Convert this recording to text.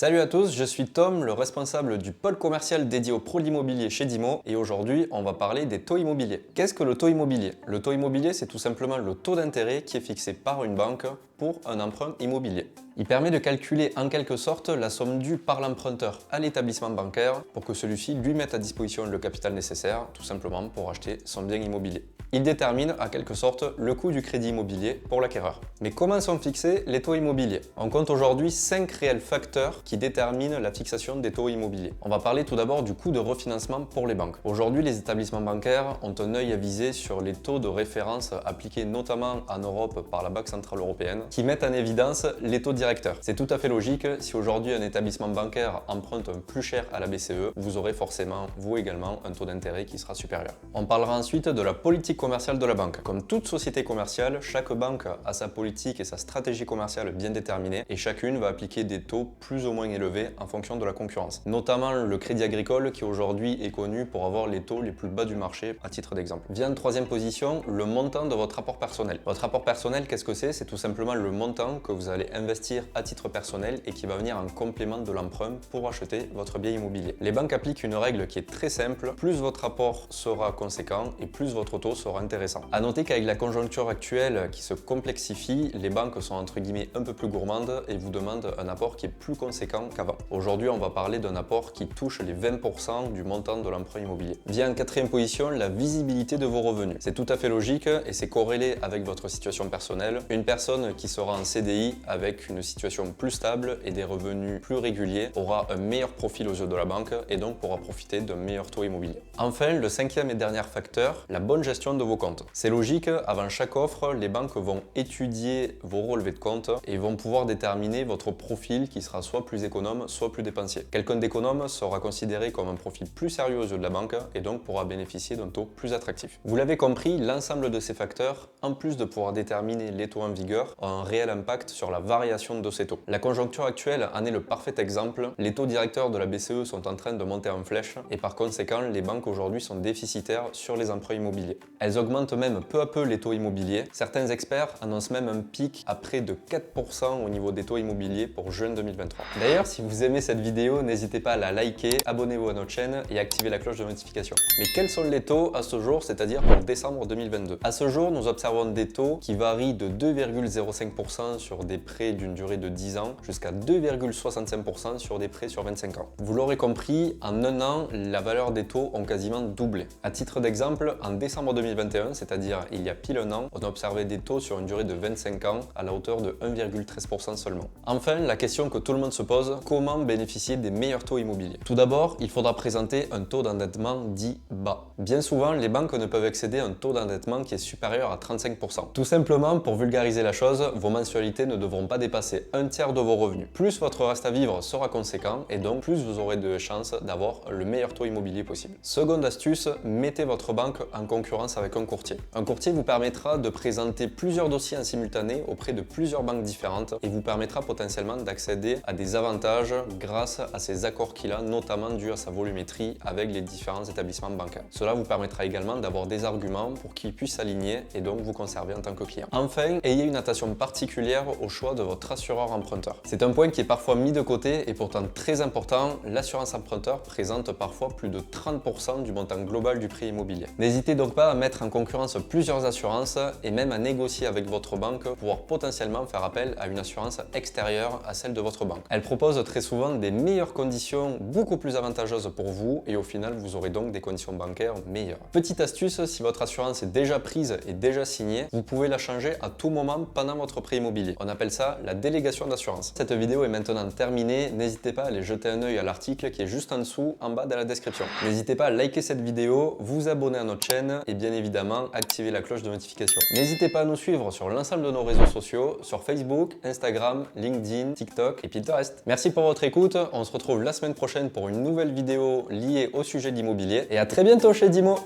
Salut à tous, je suis Tom, le responsable du pôle commercial dédié aux pros de l'immobilier chez Dimo et aujourd'hui on va parler des taux immobiliers. Qu'est-ce que le taux immobilier? Le taux immobilier c'est tout simplement le taux d'intérêt qui est fixé par une banque pour un emprunt immobilier. Il permet de calculer en quelque sorte la somme due par l'emprunteur à l'établissement bancaire pour que celui-ci lui mette à disposition le capital nécessaire tout simplement pour acheter son bien immobilier. Il détermine en quelque sorte le coût du crédit immobilier pour l'acquéreur. Mais comment sont fixés les taux immobiliers? On compte aujourd'hui 5 réels facteurs qui déterminent la fixation des taux immobiliers. On va parler tout d'abord du coût de refinancement pour les banques. Aujourd'hui, les établissements bancaires ont un œil avisé sur les taux de référence appliqués notamment en Europe par la Banque Centrale Européenne qui mettent en évidence les taux directeurs. C'est tout à fait logique, si aujourd'hui un établissement bancaire emprunte un plus cher à la BCE, vous aurez forcément, vous également, un taux d'intérêt qui sera supérieur. On parlera ensuite de la politique commerciale de la banque. Comme toute société commerciale, chaque banque a sa politique et sa stratégie commerciale bien déterminée et chacune va appliquer des taux plus ou moins élevés en fonction de la concurrence. Notamment le crédit agricole qui aujourd'hui est connu pour avoir les taux les plus bas du marché à titre d'exemple. Vient en troisième position le montant de votre apport personnel. Votre apport personnel, qu'est-ce que c'est? C'est tout simplement le montant que vous allez investir à titre personnel et qui va venir en complément de l'emprunt pour acheter votre bien immobilier. Les banques appliquent une règle qui est très simple, plus votre apport sera conséquent et plus votre taux sera intéressant. À noter qu'avec la conjoncture actuelle qui se complexifie, les banques sont entre guillemets un peu plus gourmandes et vous demandent un apport qui est plus conséquent qu'avant. Aujourd'hui, on va parler d'un apport qui touche les 20% du montant de l'emprunt immobilier. Vient en quatrième position la visibilité de vos revenus. C'est tout à fait logique et c'est corrélé avec votre situation personnelle. Une personne qui sera en CDI avec une situation plus stable et des revenus plus réguliers aura un meilleur profil aux yeux de la banque et donc pourra profiter d'un meilleur taux immobilier. Enfin, le cinquième et dernier facteur, la bonne gestion de vos comptes. C'est logique, avant chaque offre, les banques vont étudier vos relevés de compte et vont pouvoir déterminer votre profil qui sera soit plus économe, soit plus dépensier. Quelqu'un d'économe sera considéré comme un profil plus sérieux aux yeux de la banque et donc pourra bénéficier d'un taux plus attractif. Vous l'avez compris, l'ensemble de ces facteurs, en plus de pouvoir déterminer les taux en vigueur, ont un réel impact sur la variation de ces taux. La conjoncture actuelle en est le parfait exemple. Les taux directeurs de la BCE sont en train de monter en flèche et par conséquent, les banques aujourd'hui sont déficitaires sur les emprunts immobiliers. Elles augmentent même peu à peu les taux immobiliers. Certains experts annoncent même un pic à près de 4% au niveau des taux immobiliers pour juin 2023. D'ailleurs, si vous aimez cette vidéo, n'hésitez pas à la liker, abonnez-vous à notre chaîne et activez la cloche de notification. Mais quels sont les taux à ce jour, c'est-à-dire pour décembre 2022? À ce jour, nous observons des taux qui varient de 2,05% sur des prêts d'une durée de 10 ans jusqu'à 2,65% sur des prêts sur 25 ans. Vous l'aurez compris, en un an, la valeur des taux ont quasiment doublé. À titre d'exemple, en décembre 2021, c'est-à-dire il y a pile un an, on a observé des taux sur une durée de 25 ans à la hauteur de 1,13% seulement. Enfin, la question que tout le monde se pose, comment bénéficier des meilleurs taux immobiliers? Tout d'abord, il faudra présenter un taux d'endettement dit bas. Bien souvent, les banques ne peuvent excéder un taux d'endettement qui est supérieur à 35%. Tout simplement, pour vulgariser la chose, vos mensualités ne devront pas dépasser un tiers de vos revenus. Plus votre reste à vivre sera conséquent et donc plus vous aurez de chances d'avoir le meilleur taux immobilier possible. Seconde astuce, mettez votre banque en concurrence avec un courtier. Un courtier vous permettra de présenter plusieurs dossiers en simultané auprès de plusieurs banques différentes et vous permettra potentiellement d'accéder à des avantages grâce à ces accords qu'il a, notamment dû à sa volumétrie avec les différents établissements bancaires. Cela vous permettra également d'avoir des arguments pour qu'ils puissent s'aligner et donc vous conserver en tant que client. Enfin, ayez une attention particulière au choix de votre assureur emprunteur. C'est un point qui est parfois mis de côté et pourtant très important, l'assurance emprunteur présente parfois plus de 30% du montant global du prêt immobilier. N'hésitez donc pas à mettre en concurrence plusieurs assurances et même à négocier avec votre banque pour pouvoir potentiellement faire appel à une assurance extérieure à celle de votre banque. Elle propose très souvent des meilleures conditions, beaucoup plus avantageuses pour vous et au final vous aurez donc des conditions bancaires meilleures. Petite astuce, si votre assurance est déjà prise et déjà signée, vous pouvez la changer à tout moment pendant votre prêt immobilier. On appelle ça la délégation d'assurance. Cette vidéo est maintenant terminée, n'hésitez pas à aller jeter un œil à l'article qui est juste en dessous, en bas dans la description. N'hésitez pas à liker cette vidéo, vous abonner à notre chaîne et bien évidemment activer la cloche de notification. N'hésitez pas à nous suivre sur l'ensemble de nos réseaux sociaux, sur Facebook, Instagram, LinkedIn, TikTok et Pinterest. Merci pour votre écoute, on se retrouve la semaine prochaine pour une nouvelle vidéo liée au sujet d'immobilier et à très bientôt chez Dimo.